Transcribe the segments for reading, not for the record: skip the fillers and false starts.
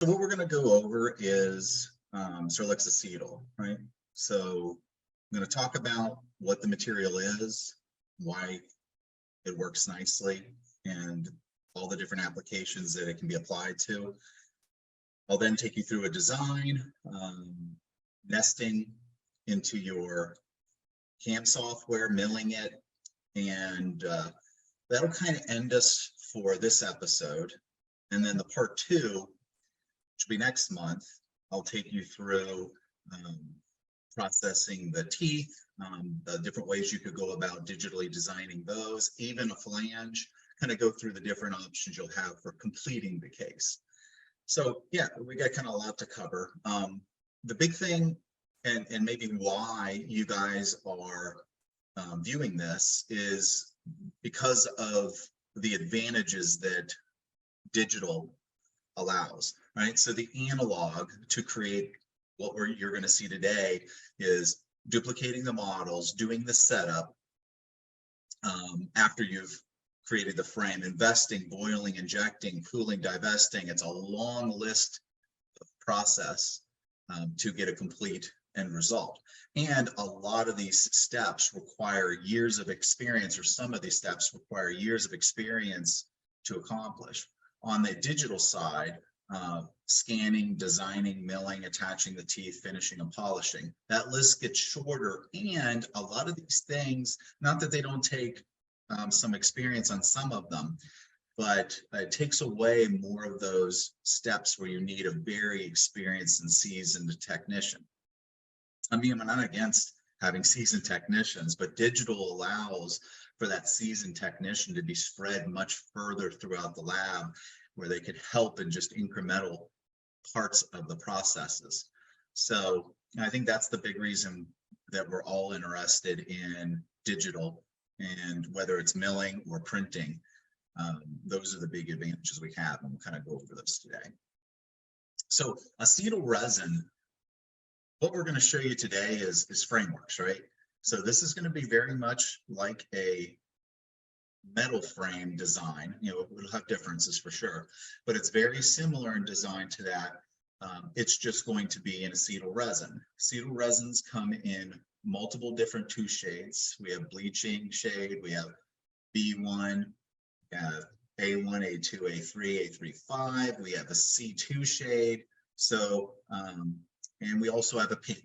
So what we're going to go over is Zirlux Acetal, right? So I'm going to talk about what the material is, why it works nicely, and all the different applications that it can be applied to. I'll then take you through a design, nesting into your CAM software, milling it, and that'll kind of end us for this episode. And then the part 2, which will be next month, I'll take you through processing the teeth, the different ways you could go about digitally designing those, even a flange, kind of go through the different options you'll have for completing the case. So yeah, we got kind of a lot to cover. The big thing, and maybe why you guys are viewing this, is because of the advantages that digital allows, right? So the analog to create what you're going to see today is duplicating the models, doing the setup after you've created the frame, investing, boiling, injecting, cooling, divesting. It's a long list of process to get a complete end result. And a lot of these steps require years of experience, or some of these steps require years of experience to accomplish. On the digital side, scanning, designing, milling, attaching the teeth, finishing and polishing, that list gets shorter. And a lot of these things, not that they don't take some experience on some of them, but it takes away more of those steps where you need a very experienced and seasoned technician. I mean, I'm not against having seasoned technicians, but digital allows for that seasoned technician to be spread much further throughout the lab, where they could help in just incremental parts of the processes. So I think that's the big reason that we're all interested in digital, and whether it's milling or printing, those are the big advantages we have, and we'll kind of go over those today. So acetal resin, what we're going to show you today is frameworks, right? So this is going to be very much like a metal frame design. You know, it'll have differences for sure, but it's very similar in design to that. It's just going to be in acetal resin. Acetal resins come in multiple different 2 shades. We have bleaching shade, we have B1, we have A1, A2, A3, A3.5, we have a C2 shade. So, and we also have a pink.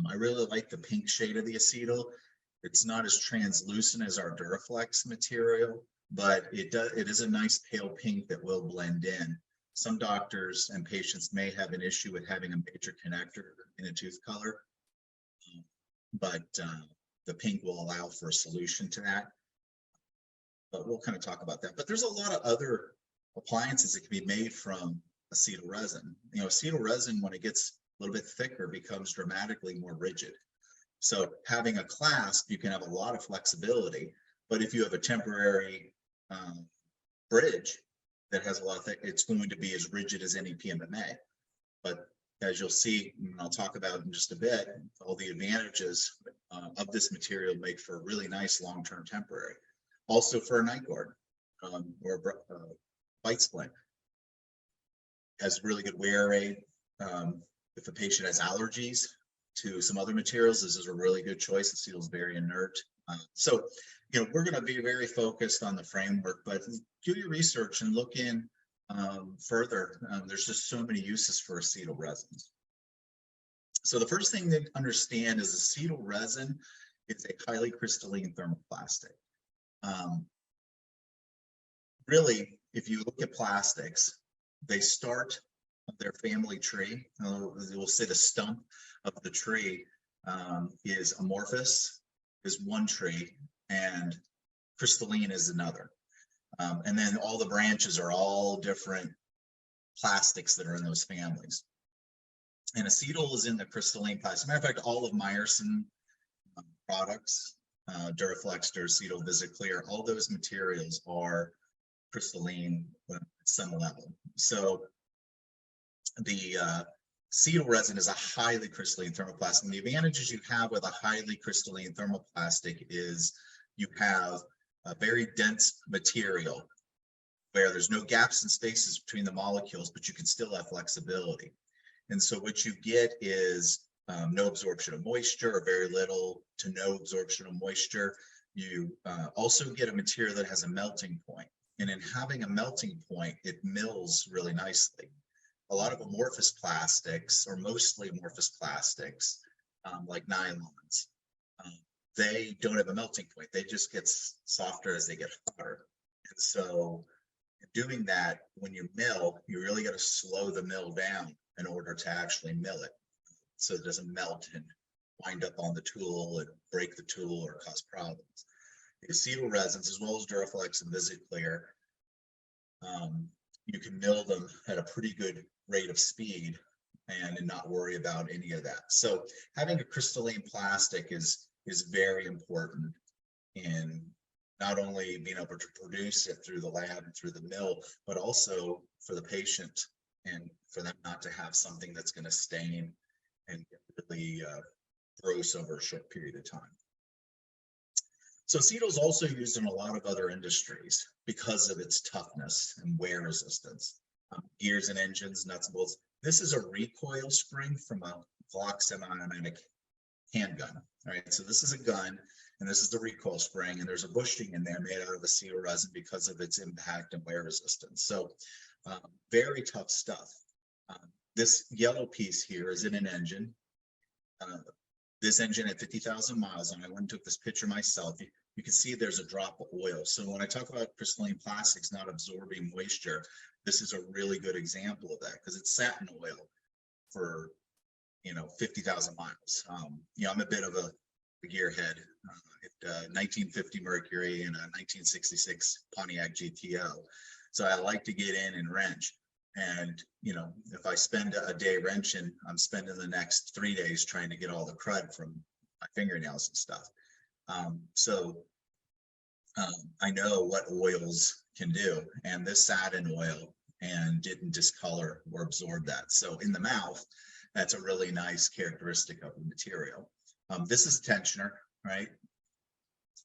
I really like the pink shade of the acetal. It's not as translucent as our Duraflex material, but it is a nice pale pink that will blend in. Some doctors and patients may have an issue with having a major connector in a tooth color, but the pink will allow for a solution to that. But we'll kind of talk about that. But there's a lot of other appliances that can be made from acetal resin. You know, acetal resin, when it gets a little bit thicker, becomes dramatically more rigid. So having a clasp, you can have a lot of flexibility, but if you have a temporary bridge that has a lot of it's going to be as rigid as any PMMA. But as you'll see, and I'll talk about in just a bit, all the advantages of this material make for a really nice long-term temporary. Also for a night guard or a bite splint. Has really good wear aid. If a patient has allergies to some other materials, this is a really good choice. Acetal is very inert. So, you know, we're going to be very focused on the framework, but do your research and look in further. There's just so many uses for acetal resins. So the first thing to understand is acetal resin is a highly crystalline thermoplastic. Really, if you look at plastics, they start their family tree. We'll say the stump of the tree is amorphous, is one tree, and crystalline is another. And then all the branches are all different plastics that are in those families. And acetal is in the crystalline plastic. Matter of fact, all of Meyerson products, Duraflex, Duracetal, VisiClear, all those materials are crystalline at some level. So the acetal resin is a highly crystalline thermoplastic. And the advantages you have with a highly crystalline thermoplastic is you have a very dense material where there's no gaps and spaces between the molecules, but you can still have flexibility. And so what you get is no absorption of moisture, or very little to no absorption of moisture. You also get a material that has a melting point. And in having a melting point, it mills really nicely. A lot of amorphous plastics, or mostly amorphous plastics, like nylons, they don't have a melting point. They just get softer as they get hotter. And so doing that, when you mill, you really got to slow the mill down in order to actually mill it, so it doesn't melt and wind up on the tool and break the tool or cause problems. The acetal resins, as well as Duraflex and VisiClear, you can mill them at a pretty good rate of speed and not worry about any of that. So having a crystalline plastic is very important in not only being able to produce it through the lab and through the mill, but also for the patient and for them not to have something that's going to stain and get really gross over a short period of time. So acetal is also used in a lot of other industries because of its toughness and wear resistance. Gears and engines, nuts and bolts. This is a recoil spring from a Glock semi-automatic handgun. All right, so this is a gun, and this is the recoil spring, and there's a bushing in there made out of acetal resin because of its impact and wear resistance. So very tough stuff. This yellow piece here is in an engine. This engine at 50,000 miles, and I went and took this picture myself. You can see there's a drop of oil. So when I talk about crystalline plastics not absorbing moisture, this is a really good example of that, because it's sat in oil for 50,000 miles. I'm a bit of a gearhead. 1950 Mercury and a 1966 Pontiac GTO. So I like to get in and wrench. And, if I spend a day wrenching, I'm spending the next 3 days trying to get all the crud from my fingernails and stuff. I know what oils can do, and this sat in oil and didn't discolor or absorb that. So in the mouth, that's a really nice characteristic of the material. This is a tensioner, right?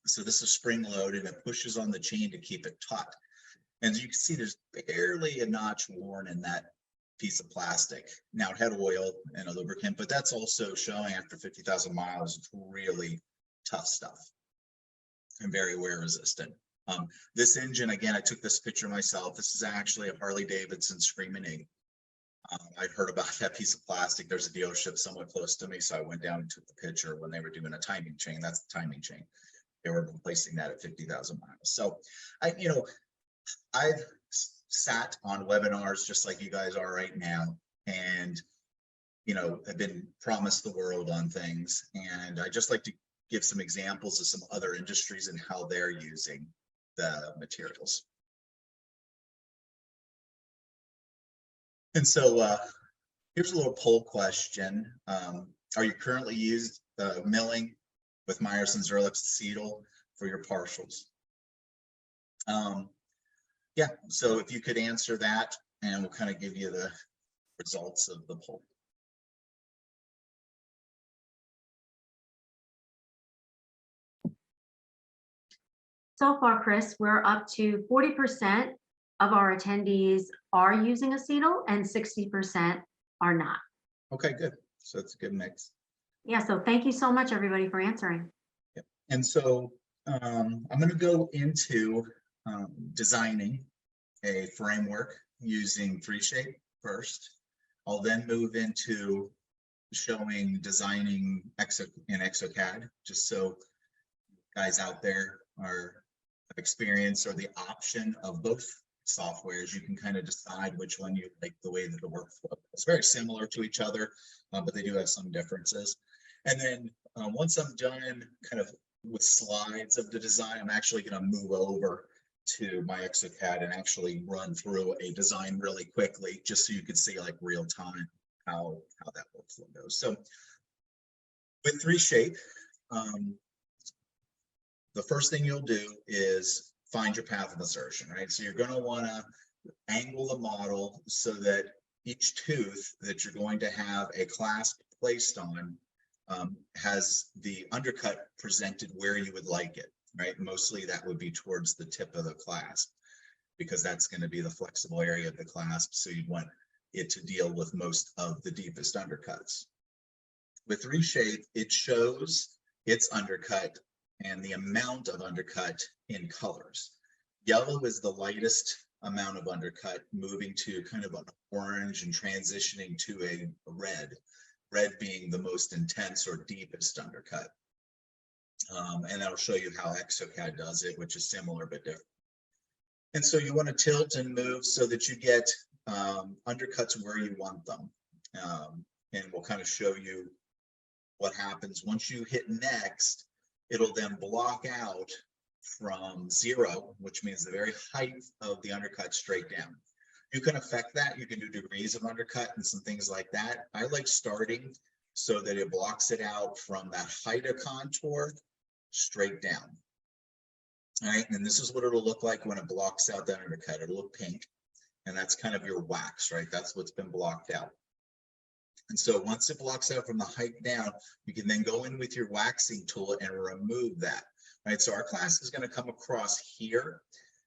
So this is spring loaded, and it pushes on the chain to keep it taut. And you can see there's barely a notch worn in that piece of plastic. Now it had oil and a lubricant, but that's also showing after 50,000 miles, it's really tough stuff and very wear resistant. This engine, again, I took this picture myself. This is actually a Harley Davidson Screaming Eagle. I'd heard about that piece of plastic. There's a dealership somewhat close to me, so I went down and took the picture when they were doing a timing chain. That's the timing chain. They were replacing that at 50,000 miles. So I've sat on webinars just like you guys are right now, and have been promised the world on things. And I just like to give some examples of some other industries and how they're using the materials. And so here's a little poll question. Are you currently milling with Myers and Zirlux Acetal for your partials? Yeah, so if you could answer that, and we'll kind of give you the results of the poll. So far, Kris, we're up to 40% of our attendees are using acetal and 60% are not. Okay, good. So it's a good mix. Yeah, so thank you so much, everybody, for answering. Yep. And so I'm going to go into designing a framework using 3Shape first. I'll then move into showing designing in ExoCAD, just so guys out there have experience or the option of both softwares. You can kind of decide which one you like, the way that the workflow is very similar to each other, but they do have some differences. And then once I'm done kind of with slides of the design, I'm actually going to move over to my ExoCAD and actually run through a design really quickly, just so you can see like real time how that workflow goes. So with 3Shape, the first thing you'll do is find your path of insertion, right? So you're going to want to angle the model so that each tooth that you're going to have a clasp placed on has the undercut presented where you would like it, right? Mostly that would be towards the tip of the clasp. because that's going to be the flexible area of the clasp. So you'd want it to deal with most of the deepest undercuts. With reshape, it shows its undercut and the amount of undercut in colors. Yellow is the lightest amount of undercut, moving to kind of an orange and transitioning to a red being the most intense or deepest undercut. And that'll show you how Exocad does it, which is similar but different. And so you want to tilt and move so that you get undercuts where you want them. And we'll kind of show you what happens once you hit next. It'll then block out from 0, which means the very height of the undercut straight down. You can affect that. You can do degrees of undercut and some things like that. I like starting so that it blocks it out from that height of contour straight down. All right, and this is what it'll look like when it blocks out that undercut. It'll look pink, and that's kind of your wax, right? That's what's been blocked out. And so once it blocks out from the height down, you can then go in with your waxing tool and remove that, right? So our class is going to come across here.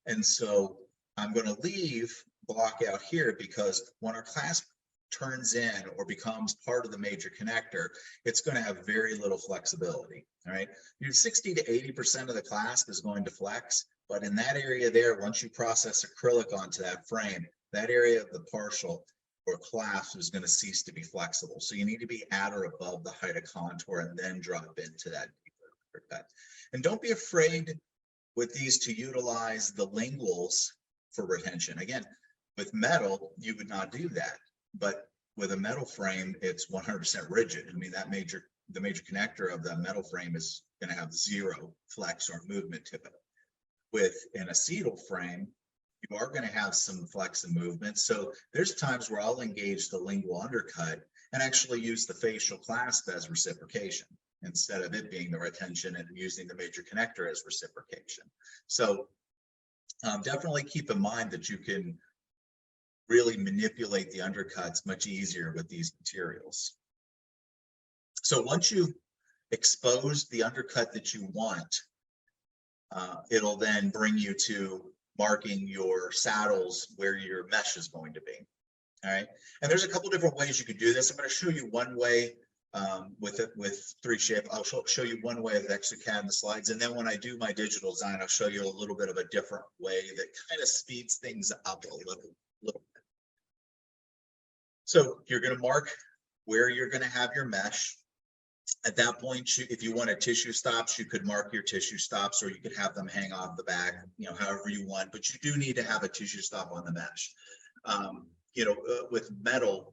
And so I'm going to leave block out here because when our clasp turns in or becomes part of the major connector, it's going to have very little flexibility. All right, your 60 to 80% of the clasp is going to flex, but in that area there, once you process acrylic onto that frame, that area of the partial or clasp is going to cease to be flexible. So you need to be at or above the height of contour and then drop into that deeper undercut. And don't be afraid with these to utilize the linguals for retention. Again, with metal, you would not do that. But with a metal frame, it's 100% rigid. I mean, the major connector of that metal frame is going to have 0 flex or movement to it. With an acetal frame, you are going to have some flex and movement. So there's times where I'll engage the lingual undercut and actually use the facial clasp as reciprocation instead of it being the retention and using the major connector as reciprocation. So definitely keep in mind that you can really manipulate the undercuts much easier with these materials. So once you expose the undercut that you want, it'll then bring you to marking your saddles where your mesh is going to be. All right, and there's a couple different ways you could do this. I'm going to show you one way with 3Shape. I'll show you one way with Exocad in the slides, and then when I do my digital design, I'll show you a little bit of a different way that kind of speeds things up a little bit. So you're going to mark where you're going to have your mesh. At that point, if you wanted tissue stops, you could mark your tissue stops, or you could have them hang off the back, however you want, but you do need to have a tissue stop on the mesh. With metal,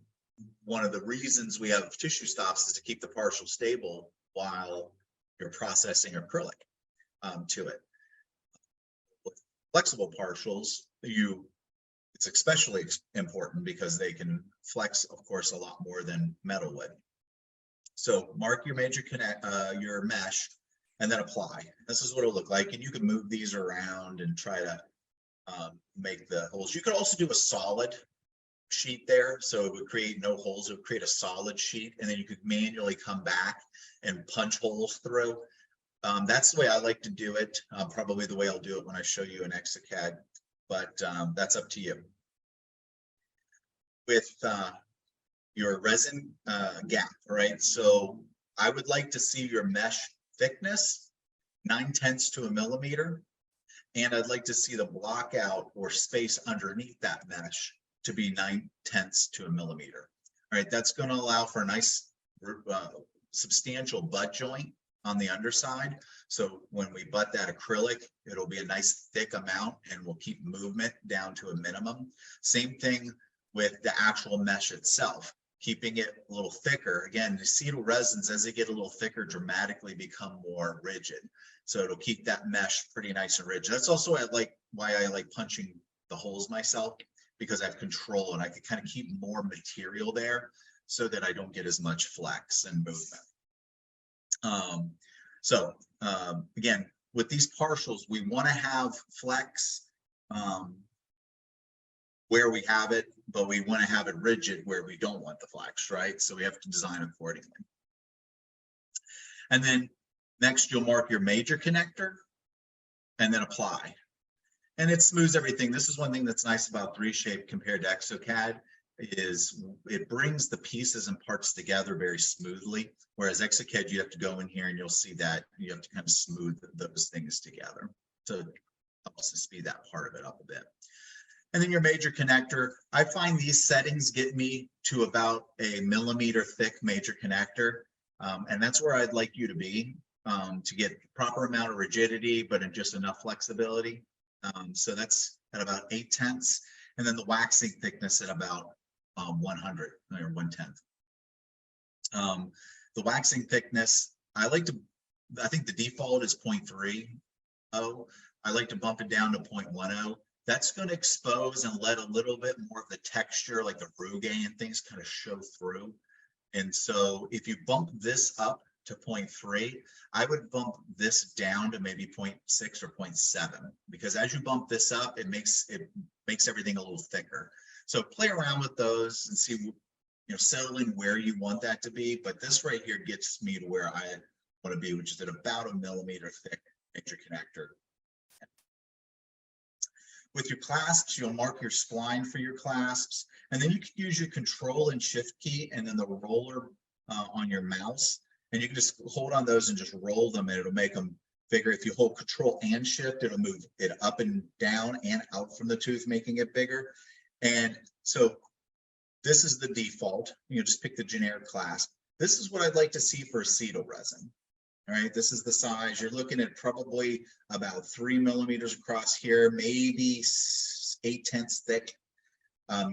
one of the reasons we have tissue stops is to keep the partial stable while you're processing acrylic to it. With flexible partials, it's especially important because they can flex, of course, a lot more than metal would. So mark your major your mesh and then apply. This is what it'll look like. And you can move these around and try to make the holes. You could also do a solid sheet there. So it would create no holes. It would create a solid sheet. And then you could manually come back and punch holes through. That's the way I like to do it. Probably the way I'll do it when I show you an Exocad, but that's up to you. With your resin gap, right? So I would like to see your mesh thickness 9/10 to a millimeter, and I'd like to see the block out or space underneath that mesh to be 9/10 to a millimeter. All right, that's going to allow for a nice substantial butt joint on the underside. So when we butt that acrylic, it'll be a nice thick amount and we'll keep movement down to a minimum. Same thing with the actual mesh itself, keeping it a little thicker. Again, the acetal resins, as they get a little thicker, dramatically become more rigid. So it'll keep that mesh pretty nice and rigid. That's also why I like punching the holes myself, because I have control and I can kind of keep more material there so that I don't get as much flex and movement. Again, with these partials, we want to have flex where we have it, but we want to have it rigid where we don't want the flex, right? So we have to design accordingly. And then next, you'll mark your major connector and then apply. And it smooths everything. This is one thing that's nice about 3Shape compared to ExoCAD is it brings the pieces and parts together very smoothly. Whereas ExoCAD, you have to go in here and you'll see that you have to kind of smooth those things together. So it helps to speed that part of it up a bit. And then your major connector, I find these settings get me to about a millimeter thick major connector. And that's where I'd like you to be to get the proper amount of rigidity, but in just enough flexibility. So that's at about 8/10, and then the waxing thickness at about 100 or 1/10. The waxing thickness, I think the default is 0.30. I like to bump it down to 0.10. That's going to expose and let a little bit more of the texture, like the rugae and things, kind of show through. And so if you bump this up to 0.3, I would bump this down to maybe 0.6 or 0.7, because as you bump this up, it makes everything a little thicker. So play around with those and see, settle in where you want that to be. But this right here gets me to where I want to be, which is at about a millimeter thick major connector. With your clasps, you'll mark your spline for your clasps, and then you can use your control and shift key and then the roller on your mouse, and you can just hold on those and just roll them, and it'll make them bigger. If you hold control and shift, it'll move it up and down and out from the tooth, making it bigger. And so this is the default. You just pick the generic clasp. This is what I'd like to see for acetyl resin. All right, this is the size. You're looking at probably about 3 millimeters across here, maybe 8/10 thick.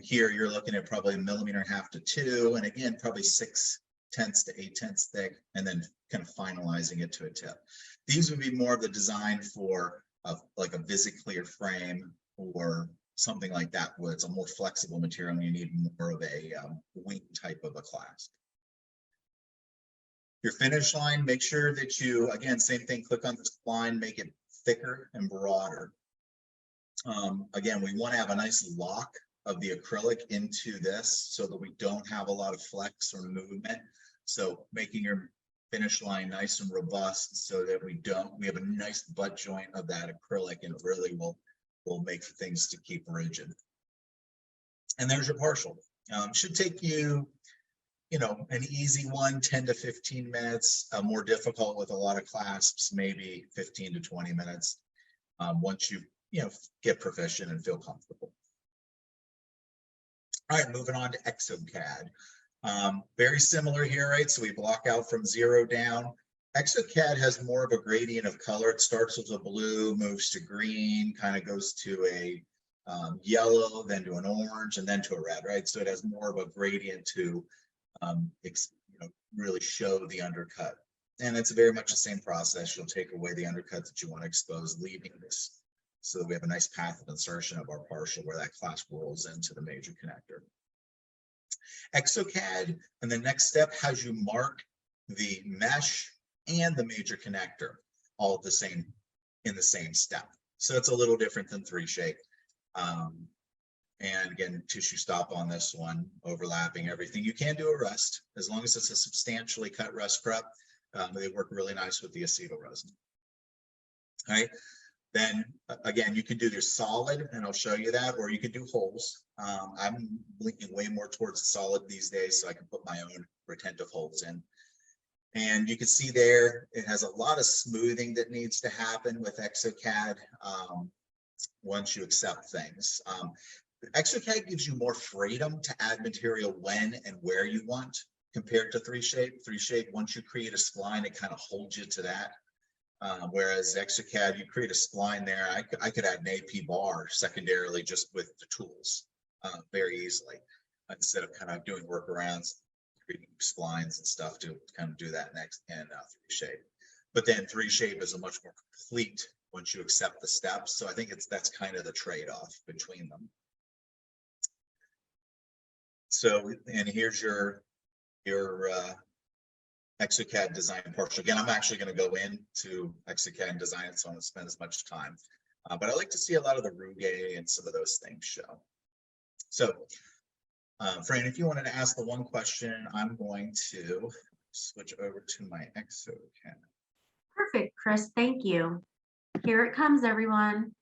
Here you're looking at probably 1.5 millimeters to 2, and again, probably 6/10 to 8/10 thick, and then kind of finalizing it to a tip. These would be more of the design for like a VisiClear frame or something like that, where it's a more flexible material and you need more of a wing type of a clasp. Your finish line, make sure that you, again, same thing, click on the spline, make it thicker and broader. Again, we want to have a nice lock of the acrylic into this so that we don't have a lot of flex or movement. So making your finish line nice and robust so that we have a nice butt joint of that acrylic, and it really will make things to keep rigid. And there's your partial. Should take you, an easy one, 10 to 15 minutes, more difficult with a lot of clasps, maybe 15 to 20 minutes, once you, get proficient and feel comfortable. All right, moving on to ExoCAD. Very similar here, right? So we block out from 0 down. ExoCAD has more of a gradient of color. It starts with a blue, moves to green, kind of goes to a yellow, then to an orange, and then to a red, right? So it has more of a gradient to really show the undercut. And it's very much the same process. You'll take away the undercut that you want to expose, leaving this so that we have a nice path of insertion of our partial where that clasp rolls into the major connector. ExoCAD, and the next step has you mark the mesh and the major connector all in the same step. So it's a little different than 3Shape. And again, tissue stop on this one, overlapping everything. You can do a rest as long as it's a substantially cut rest prep. They work really nice with the acetyl resin. All right. Then again, you can do your solid, and I'll show you that, or you can do holes. I'm leaning way more towards the solid these days, so I can put my own retentive holes in. And you can see there, it has a lot of smoothing that needs to happen with ExoCAD once you accept things. ExoCAD gives you more freedom to add material when and where you want compared to 3Shape. 3Shape, once you create a spline, it kind of holds you to that. Whereas ExoCAD, you create a spline there. I could add an AP bar secondarily just with the tools very easily, instead of kind of doing workarounds, creating splines and stuff to kind of do that next in 3Shape. But then 3Shape is a much more complete once you accept the steps. So I think that's kind of the trade-off between them. So, and here's your ExoCAD design partial. Again, I'm actually going to go into ExoCAD and design it, so I don't spend as much time. But I like to see a lot of the rugae and some of those things show. So, Fran, if you wanted to ask the one question, I'm going to switch over to my ExoCAD. Perfect, Kris. Thank you. Here it comes, everyone.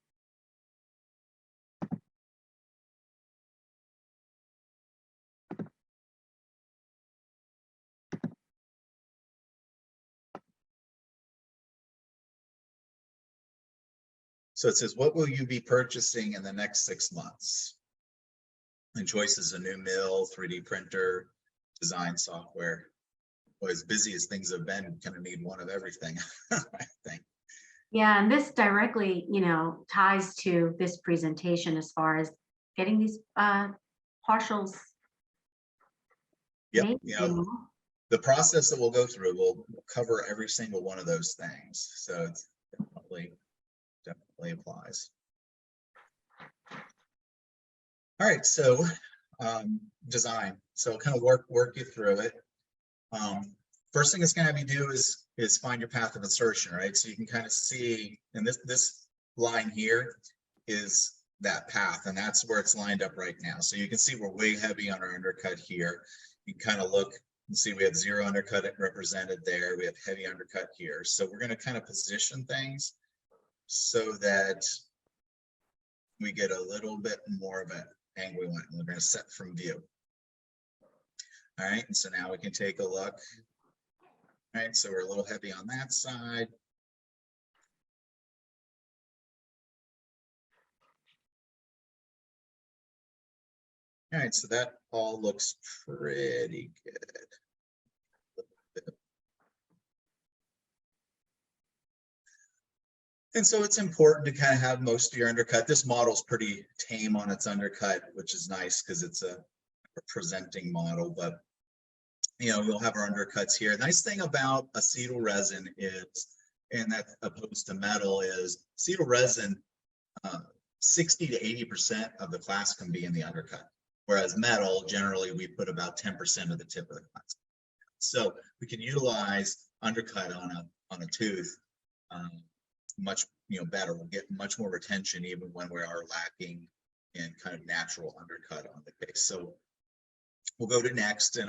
So it says, what will you be purchasing in the next 6 months? And choice is a new mill, 3D printer, design software. Well, as busy as things have been, kind of need one of everything, I think. Yeah, and this directly, ties to this presentation as far as getting these partials Yep, made, the process that we'll go through will cover every single one of those things. So it's definitely applies. All right, so design. So kind of work you through it. First thing it's going to have you do is find your path of insertion, right? So you can kind of see, and this line here is that path, and that's where it's lined up right now. So you can see we're way heavy on our undercut here. You can kind of look and see we have 0 undercut represented there. We have heavy undercut here. So we're going to kind of position things so that we get a little bit more of an angle we want. And we're going to set from view. All right, and so now we can take a look. All right, so we're a little heavy on that side. All right, so that all looks pretty good. And so it's important to kind of have most of your undercut. This model is pretty tame on its undercut, which is nice because it's a presenting model, but we'll have our undercuts here. The nice thing about acetyl resin is, and that opposed to metal, is acetyl resin, 60 to 80% of the class can be in the undercut. Whereas metal, generally we put about 10% of the tip of the class. So we can utilize undercut on a tooth much better. We'll get much more retention even when we are lacking in kind of natural undercut on the case. So we'll go to next, and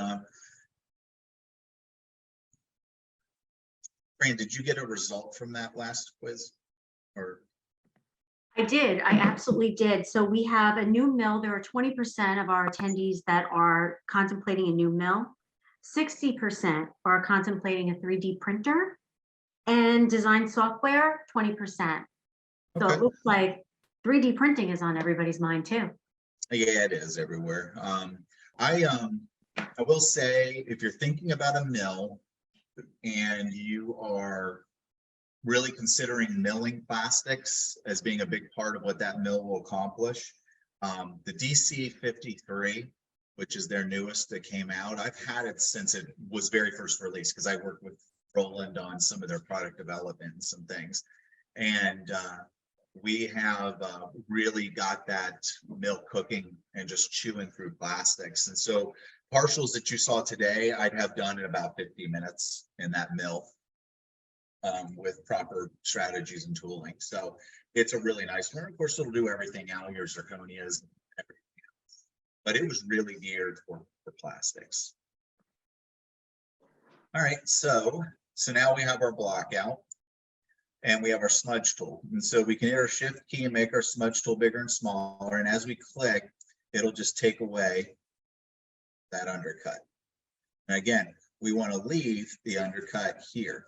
Fran, did you get a result from that last quiz? Or I did. I absolutely did. So we have a new mill. There are 20% of our attendees that are contemplating a new mill. 60% are contemplating a 3D printer, and design software, 20%. So okay. it looks like 3D printing is on everybody's mind too. Yeah, it is everywhere. I will say, if you're thinking about a mill and you are really considering milling plastics as being a big part of what that mill will accomplish, the DC53, which is their newest that came out, I've had it since it was very first released because I worked with Roland on some of their product development and some things. And we have really got that mill cooking and just chewing through plastics. And so partials that you saw today, I'd have done in about 50 minutes in that mill with proper strategies and tooling. So it's a really nice one. Of course, it'll do everything out, your zirconias, everything else. But it was really geared for plastics. All right, so now we have our block out. And we have our smudge tool. And so we can hit our shift key and make our smudge tool bigger and smaller. And as we click, it'll just take away that undercut. And again, we want to leave the undercut here.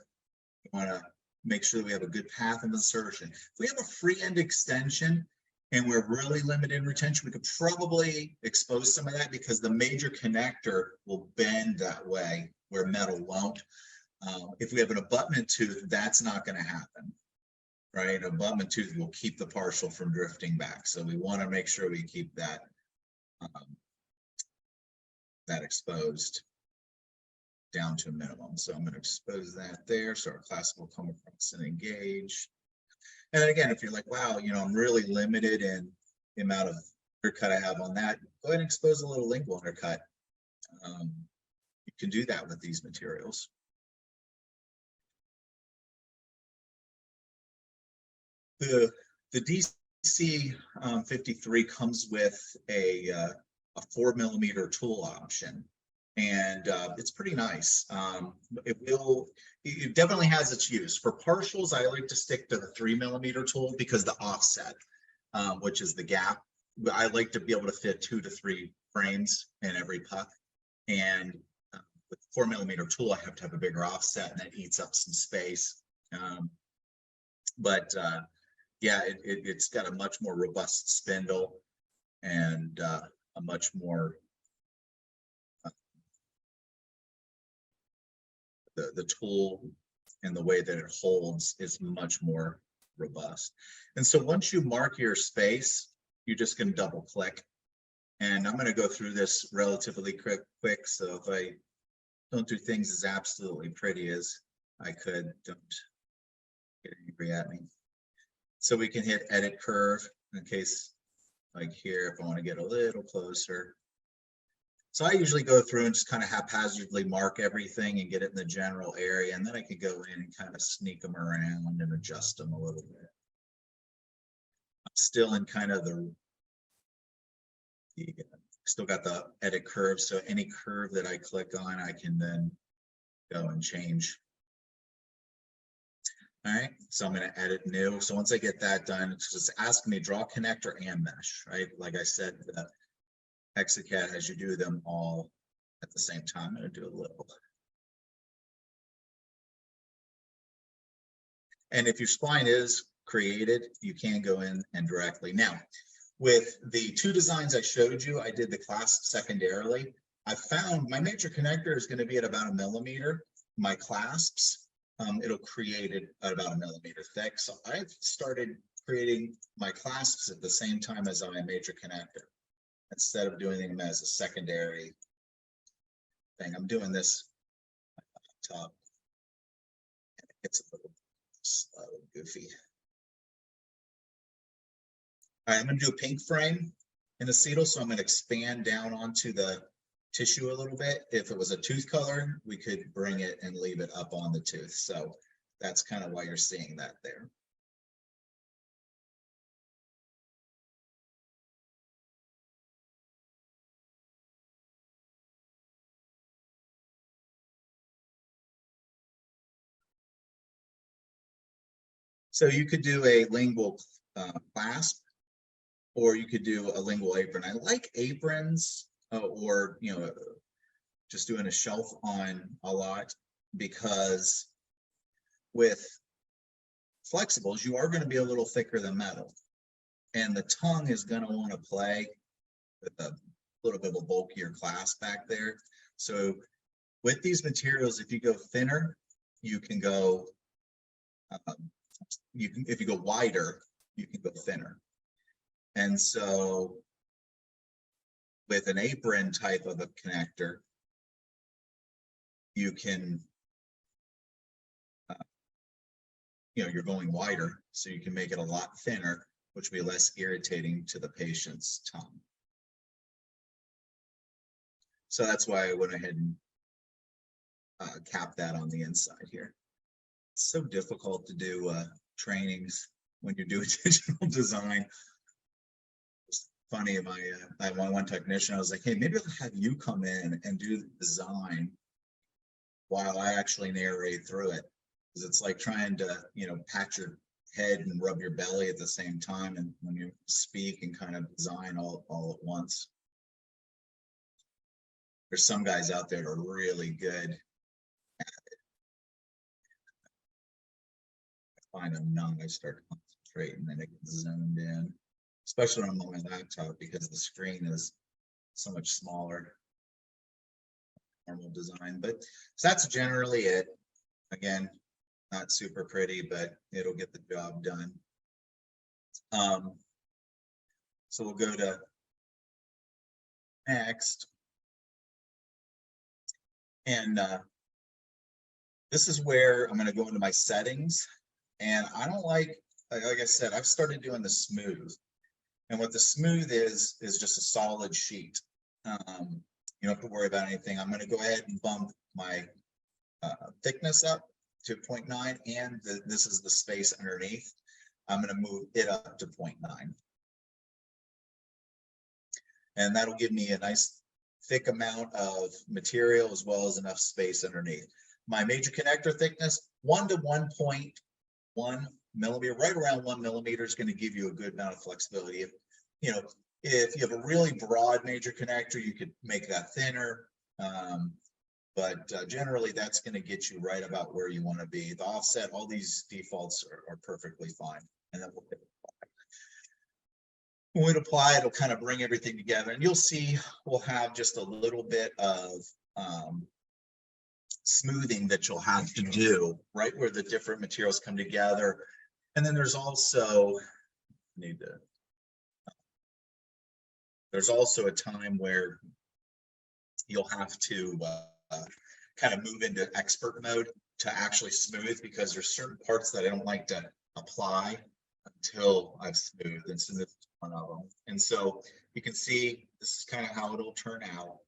We want to make sure that we have a good path of insertion. If we have a free end extension and we're really limited in retention, we could probably expose some of that because the major connector will bend that way where metal won't. If we have an abutment tooth, that's not going to happen, right? An abutment tooth will keep the partial from drifting back. So we want to make sure we keep that that exposed down to a minimum. So I'm going to expose that there. So our class will come across and engage. And again, if you're like, wow, I'm really limited in the amount of undercut I have on that, go ahead and expose a little lingual undercut. You can do that with these materials. The DC 53 comes with a 4mm tool option, and it's pretty nice. It definitely has its use. For partials, I like to stick to the 3mm tool because the offset, which is the gap, I like to be able to fit 2 to 3 frames in every puck. And with 4mm tool, I have to have a bigger offset, and that eats up some space. yeah, it's got a much more robust spindle and a much more the tool and the way that it holds is much more robust. And so once you mark your space, you're just going to double click. And I'm going to go through this relatively quick. So if I don't do things as absolutely pretty as I could, don't get angry at me. So we can hit edit curve in case, like here, if I want to get a little closer. So I usually go through and just kind of haphazardly mark everything and get it in the general area. And then I can go in and kind of sneak them around and adjust them a little bit. I'm still in kind of still got the edit curve. So any curve that I click on, I can then go and change. All right, so I'm going to edit new. So once I get that done, it's just asking me draw connector and mesh, right? Like I said, the Hexacat has you do them all at the same time. I'm going to do a little. And if your spline is created, you can go in and directly. Now, with the two designs I showed you, I did the clasp secondarily. I found my major connector is going to be at about 1 millimeter. My clasps, it'll create it at about 1 millimeter thick. So I've started creating my clasps at the same time as my major connector, instead of doing them as a secondary thing. I'm doing this on top. It's a little slow, goofy. All right, I'm going to do a pink frame in acetal, so I'm going to expand down onto the tissue a little bit. If it was a tooth color, we could bring it and leave it up on the tooth. So that's kind of why you're seeing that there. So you could do a lingual clasp, or you could do a lingual apron. I like aprons, or just doing a shelf on a lot, because with flexibles, you are going to be a little thicker than metal, and the tongue is going to want to play with a little bit of a bulkier clasp back there. So with these materials, if you go thinner, you can go, if you go wider, you can go thinner. And so with an apron type of a connector, you can, you're going wider, so you can make it a lot thinner, which will be less irritating to the patient's tongue. So that's why I went ahead and capped that on the inside here. It's so difficult to do trainings when you're doing digital design. It's funny, I one technician, I was like, hey, maybe I'll have you come in and do the design while I actually narrate through it. Because it's like trying to, pat your head and rub your belly at the same time, and when you speak and kind of design all at once. There's some guys out there that are really good at it. I find I'm numb, I start concentrating and it gets zoned in, especially when I'm on my laptop, because the screen is so much smaller. Normal design, but so that's generally it. Again, not super pretty, but it'll get the job done. So we'll go to next. And this is where I'm going to go into my settings. And I don't like I said, I've started doing the smooth. And what the smooth is just a solid sheet. You don't have to worry about anything. I'm going to go ahead and bump my thickness up to 0.9, and this is the space underneath. I'm going to move it up to 0.9. And that'll give me a nice thick amount of material as well as enough space underneath. My major connector thickness, 1 to 1.1 millimeter, right around 1 millimeter is going to give you a good amount of flexibility. If you have a really broad major connector, you could make that thinner. But generally that's going to get you right about where you want to be. The offset, all these defaults are perfectly fine. And then we'll hit apply. When we apply, it'll kind of bring everything together, and you'll see we'll have just a little bit of smoothing that you'll have to do right where the different materials come together. And then there's also there's also a time where you'll have to kind of move into expert mode to actually smooth, because there's certain parts that I don't like to apply until I've smoothed, and so this is one of them. And so you can see this is kind of how it'll turn out.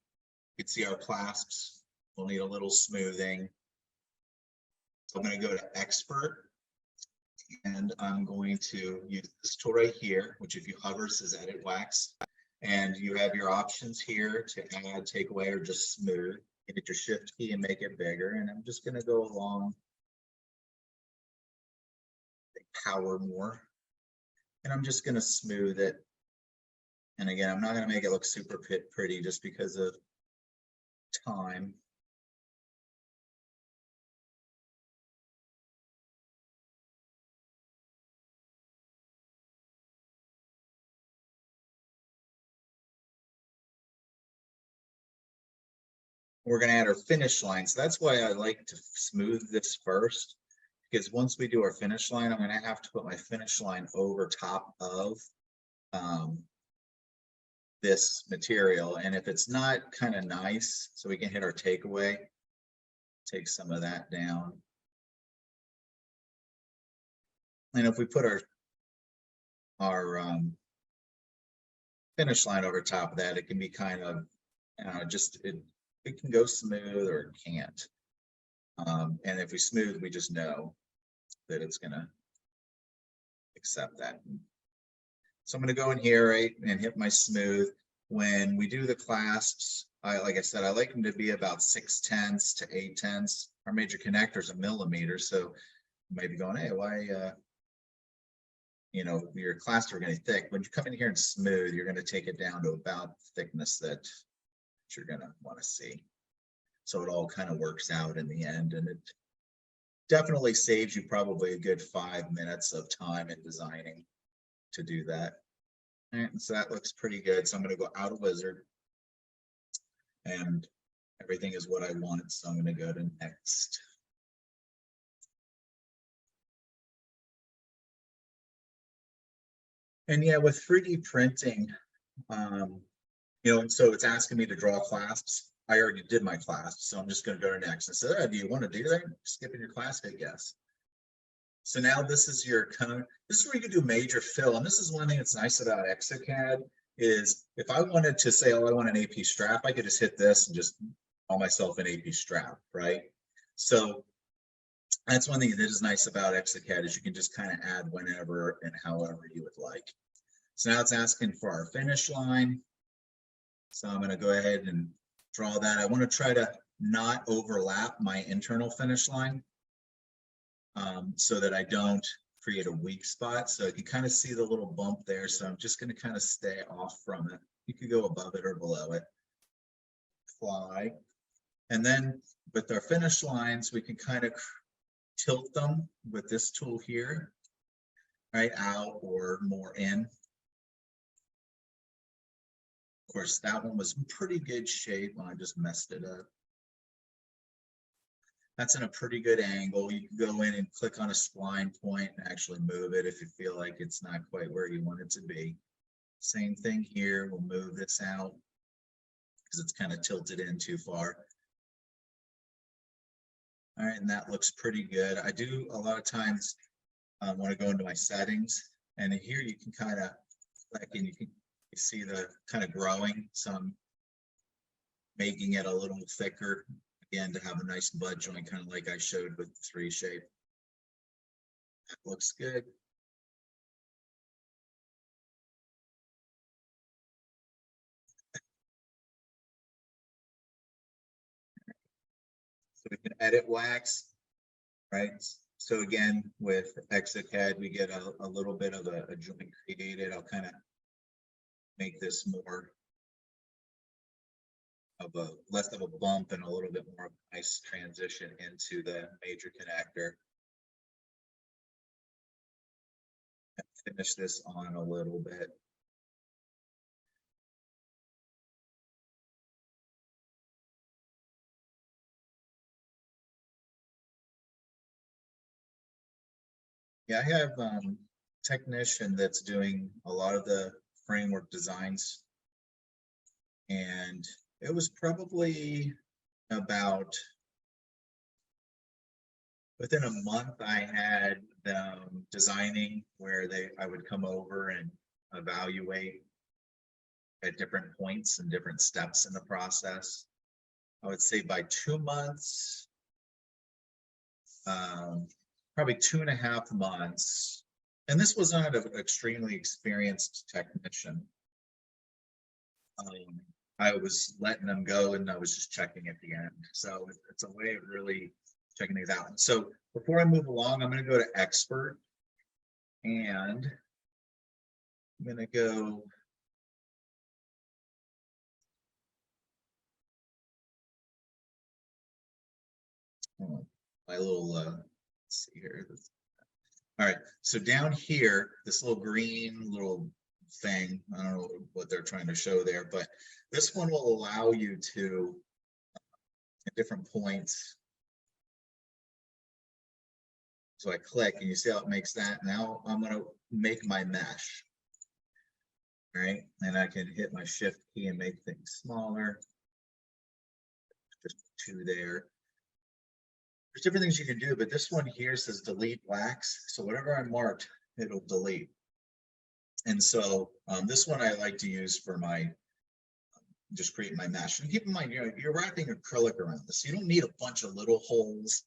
You can see our clasps will need a little smoothing. So I'm going to go to expert, and I'm going to use this tool right here, which if you hover says edit wax, and you have your options here to add, take away, or just smooth. You hit your shift key and make it bigger, and I'm just going to go along, power more, and I'm just going to smooth it. And again, I'm not going to make it look super pretty just because of time. We're going to add our finish line. So that's why I like to smooth this first, because once we do our finish line, I'm going to have to put my finish line over top of this material. And if it's not kind of nice, so we can hit our takeaway, take some of that down. And if we put our finish line over top of that, it can be kind of it can go smooth or it can't. And if we smooth, we just know that it's gonna accept that. So I'm gonna go in here, right, and hit my smooth. When we do the clasps, like I said, I like them to be about 6/10 to 8/10. Our major connector is 1 millimeter, so you might be going, hey, why, your clasps are going to be thick. When you come in here and smooth, you're going to take it down to about the thickness that you're going to want to see. So it all kind of works out in the end, and it definitely saves you probably a good 5 minutes of time in designing to do that. And so that looks pretty good. So I'm going to go out of wizard, and everything is what I wanted. So I'm going to go to next. And yeah, with 3D printing, so it's asking me to draw clasps. I already did my clasp, so I'm just going to go to next. And say, do you want to do that? Skipping your clasp, I guess. So now this is your this is where you can do major fill. And this is one thing that's nice about Exocad is if I wanted to say, oh, I want an AP strap, I could just hit this and just call myself an AP strap, right? So that's one thing that is nice about Exocad is you can just kind of add whenever and however you would like. So now it's asking for our finish line. So I'm going to go ahead and draw that. I want to try to not overlap my internal finish line so that I don't create a weak spot. So you can kind of see the little bump there. So I'm just going to kind of stay off from it. You could go above it or below it. Apply. And then with our finish lines, we can kind of tilt them with this tool here, right, out or more in. Of course, that one was in pretty good shape when I just messed it up. That's in a pretty good angle. You can go in and click on a spline point and actually move it if you feel like it's not quite where you want it to be. Same thing here. We'll move this out because it's kind of tilted in too far. All right, and that looks pretty good. I do a lot of times want to go into my settings, and here you can kind of click and you see the kind of growing. So I'm making it a little thicker again to have a nice butt joint, kind of like I showed with the 3 shape. That looks good. So we can edit wax, right? So again, with Exocad, we get a little bit of a joint created. I'll kind of make this more of a less of a bump and a little bit more of a nice transition into the major connector. finish this on a little bit. Yeah, I have technician that's doing a lot of the framework designs, and it was probably about within a month I had them designing where I would come over and evaluate at different points and different steps in the process. I would say by 2 months, probably 2.5 months, and this was not an extremely experienced technician. I was letting them go and I was just checking at the end. So it's a way of really checking these out. So before I move along, I'm going to go to expert, and I'm going to go my little let's see here. All right, so down here, this little green little thing, I don't know what they're trying to show there, but this one will allow you to at different points. So I click and you see how it makes that. Now I'm going to make my mesh. All right, and I can hit my shift key and make things smaller. Just 2 there. There's different things you can do, but this one here says delete wax. So whatever I marked, it'll delete. And so this one I like to use for my just create my mesh. And keep in mind, you're wrapping acrylic around this. So you don't need a bunch of little holes.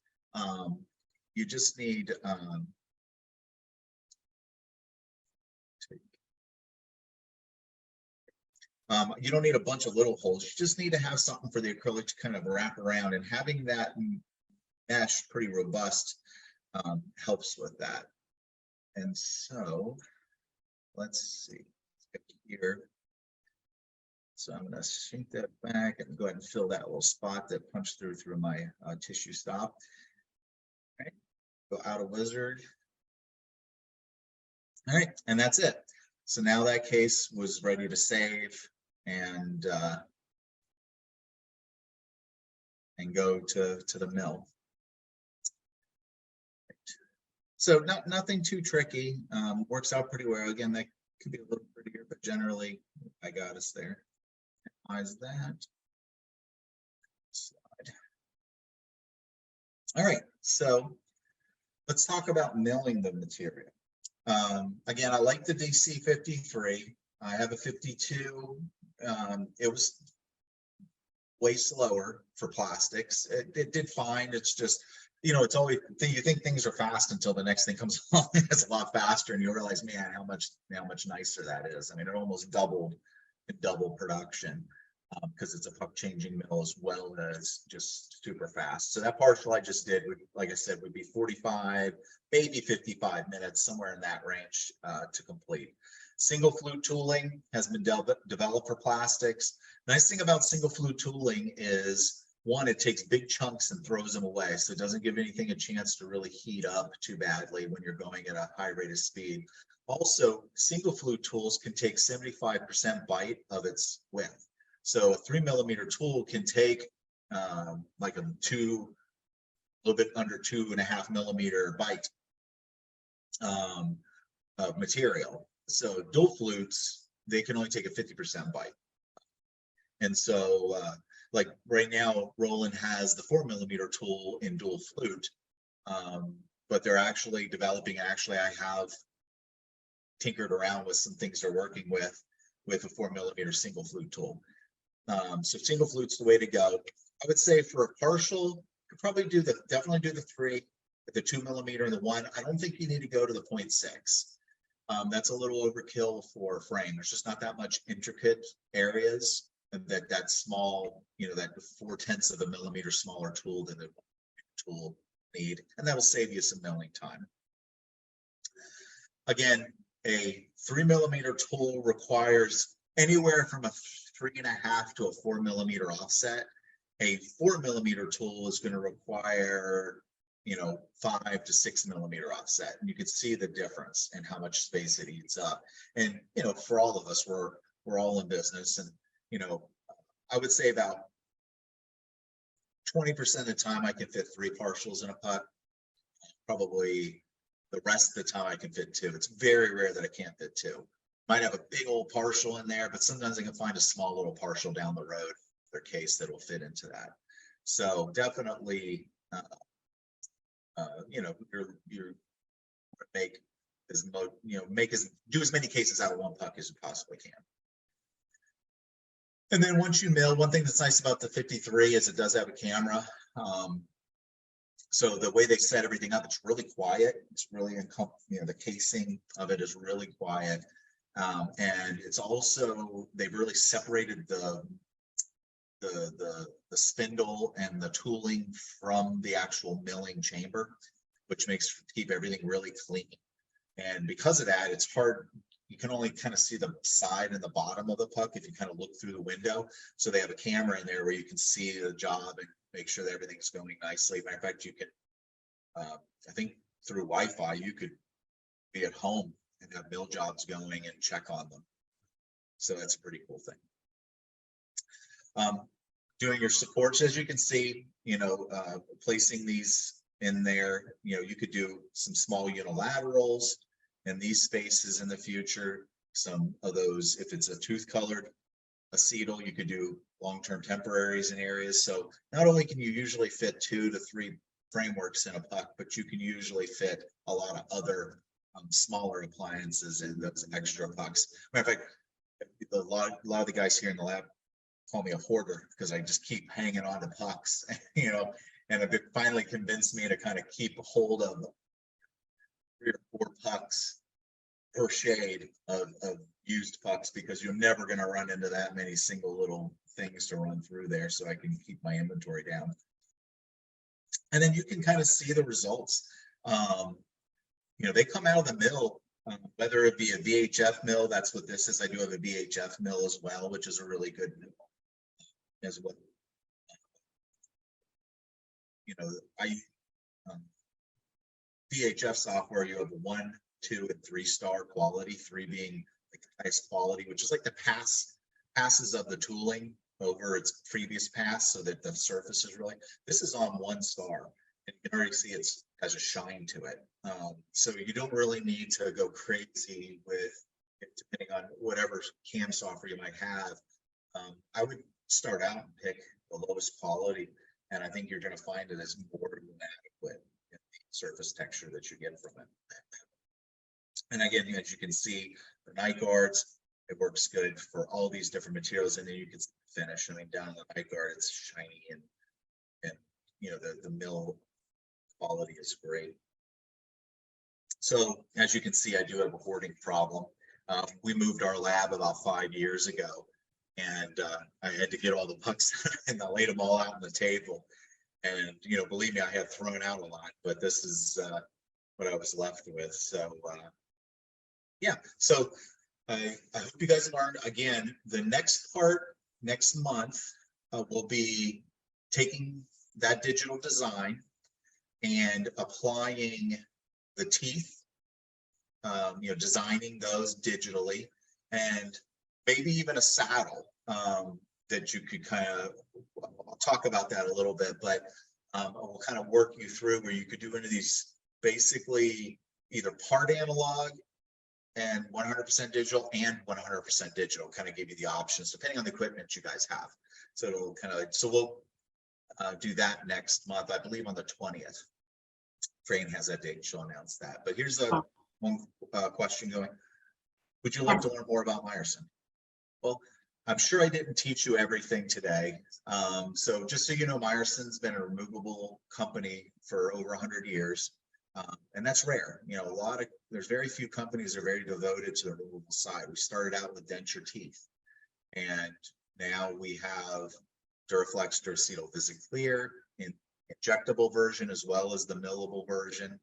You just need you don't need a bunch of little holes. You just need to have something for the acrylic to kind of wrap around, and having that mesh pretty robust helps with that. And so let's see here. So I'm going to shrink that back and go ahead and fill that little spot that punched through my tissue stop. Okay. Go out of wizard. All right, and that's it. So now that case was ready to save and go to the mill. So nothing too tricky. Works out pretty well. Again, that could be a little prettier, but generally I got us there. Minimize that. Slide. All right, so let's talk about milling the material. Again, I like the DC 53. I have a 52. It was way slower for plastics. It did fine. It's just, it's always, you think things are fast until the next thing comes along and it's a lot faster, and you realize, man, how much nicer that is. I mean, it almost doubled production because it's a puck changing mill as well as just super fast. So that partial I just did would, like I said, would be 45, maybe 55 minutes, somewhere in that range to complete. Single flute tooling has been developed for plastics. Nice thing about single flute tooling is, one, it takes big chunks and throws them away, so it doesn't give anything a chance to really heat up too badly when you're going at a high rate of speed. Also, single flute tools can take 75% bite of its width. So a 3mm tool can take like a little bit under 2.5mm bite of material. So dual flutes, they can only take a 50% bite. And so like right now, Roland has the 4mm tool in dual flute, but they're actually developing, actually I have tinkered around with some things they're working with a 4mm single flute tool. So single flute's the way to go. I would say for a partial, you could probably definitely do the 3, the 2mm and the 1. I don't think you need to go to the 0.6. That's a little overkill for a frame. There's just not that much intricate areas that small, that 0.4 mm smaller tool than the tool need, and that will save you some milling time. Again, a 3mm tool requires anywhere from a 3.5 to a 4mm offset. A 4mm tool is going to require, 5 to 6 millimeter offset, and you could see the difference in how much space it eats up. And for all of us, we're all in business, and I would say about 20% of the time I can fit 3 partials in a puck. Probably the rest of the time I can fit 2. It's very rare that I can't fit 2. Might have a big old partial in there, but sometimes I can find a small little partial down the road, their case, that will fit into that. So definitely, you're make do as many cases out of one puck as you possibly can. And then once you mill, one thing that's nice about the 53 is it does have a camera. So the way they set everything up, it's really quiet. It's really, the casing of it is really quiet. And it's also, they've really separated the spindle and the tooling from the actual milling chamber, which makes keep everything really clean. And because of that, it's hard. You can only kind of see the side and the bottom of the puck if you kind of look through the window. So they have a camera in there where you can see the job and make sure that everything's going nicely. Matter of fact, you can, I think through Wi-Fi, you could be at home and have mill jobs going and check on them. So that's a pretty cool thing. Doing your supports, as you can see, placing these in there, you could do some small unilaterals in these spaces in the future. Some of those, if it's a tooth colored acetal, you could do long-term temporaries in areas. So not only can you usually fit 2 to 3 frameworks in a puck, but you can usually fit a lot of other smaller appliances in those extra pucks. Matter of fact, a lot of the guys here in the lab call me a hoarder because I just keep hanging on to pucks, and it finally convinced me to kind of keep a hold of 3 or 4 pucks per shade of used pucks, because you're never going to run into that many single little things to run through there, so I can keep my inventory down. And then you can kind of see the results. They come out of the mill, whether it be a VHF mill. That's what this is. I do have a VHF mill as well, which is a really good mill as well. VHF software, you have 1, 2, and 3-star quality, 3 being like the highest quality, which is like the passes of the tooling over its previous pass, so that the surface is really, this is on 1 star, and you can already see it has a shine to it. So you don't really need to go crazy with, depending on whatever CAM software you might have. I would start out and pick the lowest quality, and I think you're going to find it is more than adequate in the surface texture that you get from it. And again, as you can see, the night guards, it works good for all these different materials, and then you can finish. I mean, down the night guard, it's shiny, and the mill quality is great. So as you can see, I do have a hoarding problem. We moved our lab about 5 years ago, and I had to get all the pucks and I laid them all out on the table. And believe me, I had thrown out a lot, but this is what I was left with. So yeah, so I hope you guys learned. Again, the next part next month will be taking that digital design and applying the teeth, designing those digitally, and maybe even a saddle that you could kind of, I'll talk about that a little bit, but we'll kind of work you through where you could do into these basically either part analog and 100% digital and 100% digital, kind of give you the options depending on the equipment you guys have. So it'll kind of, so we'll do that next month, I believe on the 20th. Frayne has that date, she'll announce that. But here's a one question going. Would you like to learn more about Meyerson? Well, I'm sure I didn't teach you everything today. So just so you know, Meyerson's been a removable company for over 100 years. And that's rare. There's very few companies that are very devoted to the removable side. We started out with denture teeth, and now we have Duraflex Duracetyl VisiClear in injectable version as well as the millable version.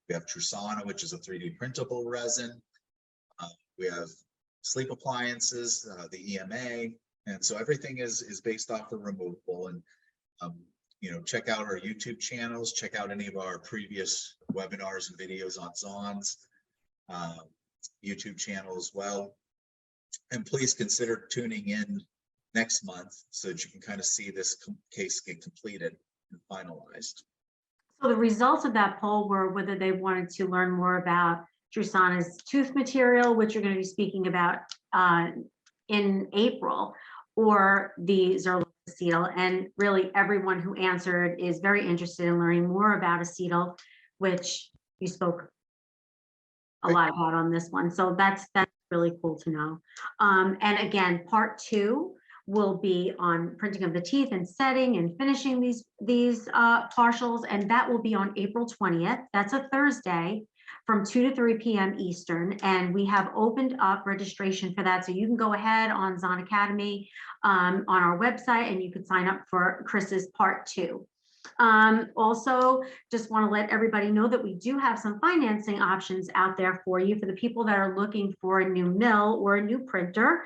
We have Trusana, which is a 3D printable resin. We have sleep appliances, the EMA, and so everything is based off of removable. And check out our YouTube channels, check out any of our previous webinars and videos on Zahn's YouTube channel as well. And please consider tuning in next month so that you can kind of see this case get completed and finalized. So the results of that poll were whether they wanted to learn more about Trusana's tooth material, which you're going to be speaking about in April, or the Zirlux Acetal. And really everyone who answered is very interested in learning more about acetal, which you spoke a lot about on this one. So that's really cool to know. And again, part 2 will be on printing of the teeth and setting and finishing these partials, and that will be on April 20th. That's a Thursday from 2 to 3 p.m. Eastern, and we have opened up registration for that. So you can go ahead on Zahn Academy on our website, and you can sign up for Kris's part 2. Also, just want to let everybody know that we do have some financing options out there for you for the people that are looking for a new mill or a new printer,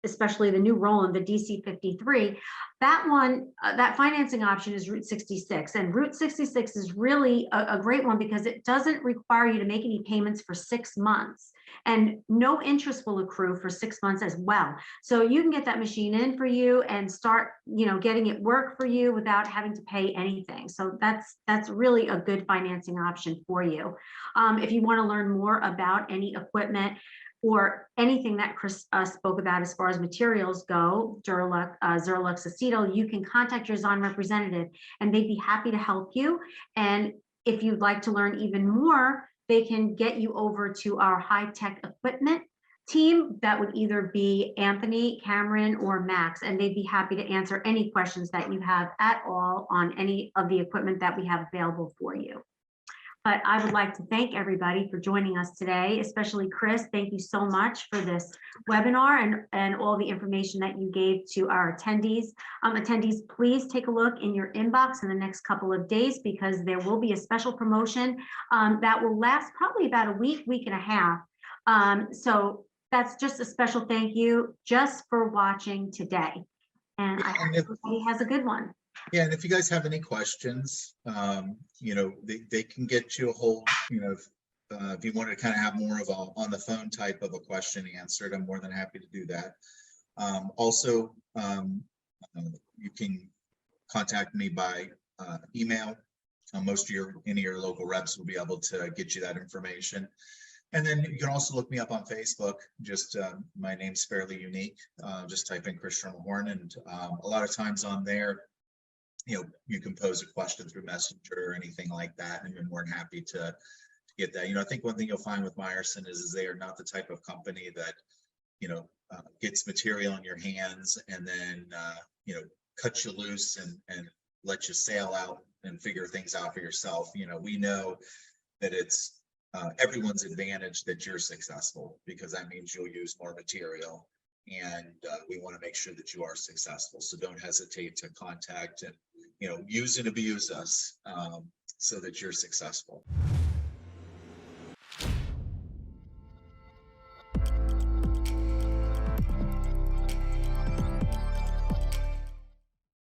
especially the new Roland, the DC53. That one, that financing option is Route 66, and Route 66 is really a great one because it doesn't require you to make any payments for 6 months, and no interest will accrue for 6 months as well. So you can get that machine in for you and start, getting it work for you without having to pay anything. So that's really a good financing option for you. If you want to learn more about any equipment or anything that Kris spoke about as far as materials go, Zirlux Acetal, you can contact your Zahn representative and they'd be happy to help you. And if you'd like to learn even more, they can get you over to our high-tech equipment team. That would either be Anthony, Cameron, or Max, and they'd be happy to answer any questions that you have at all on any of the equipment that we have available for you. But I would like to thank everybody for joining us today, especially Kris. Thank you so much for this webinar and all the information that you gave to our attendees. Attendees, please take a look in your inbox in the next couple of days because there will be a special promotion that will last probably about a week and a half. So that's just a special thank you just for watching today. And I hope everybody has a good one. Yeah, and if you guys have any questions, they can get you a hold, if you want to kind of have more of a on the phone type of a question answered, I'm more than happy to do that. Also, you can contact me by email. Most of any of your local reps will be able to get you that information. And then you can also look me up on Facebook. Just my name's fairly unique. Just type in Kris Schermerhorn, and a lot of times on there, you can pose a question through Messenger or anything like that, and I'm more than happy to get that. I think one thing you'll find with Meyerson is they are not the type of company that, gets material in your hands and then, cut you loose and let you sail out and figure things out for yourself. We know that it's everyone's advantage that you're successful, because that means you'll use more material. And we want to make sure that you are successful. So don't hesitate to contact and, use and abuse us so that you're successful.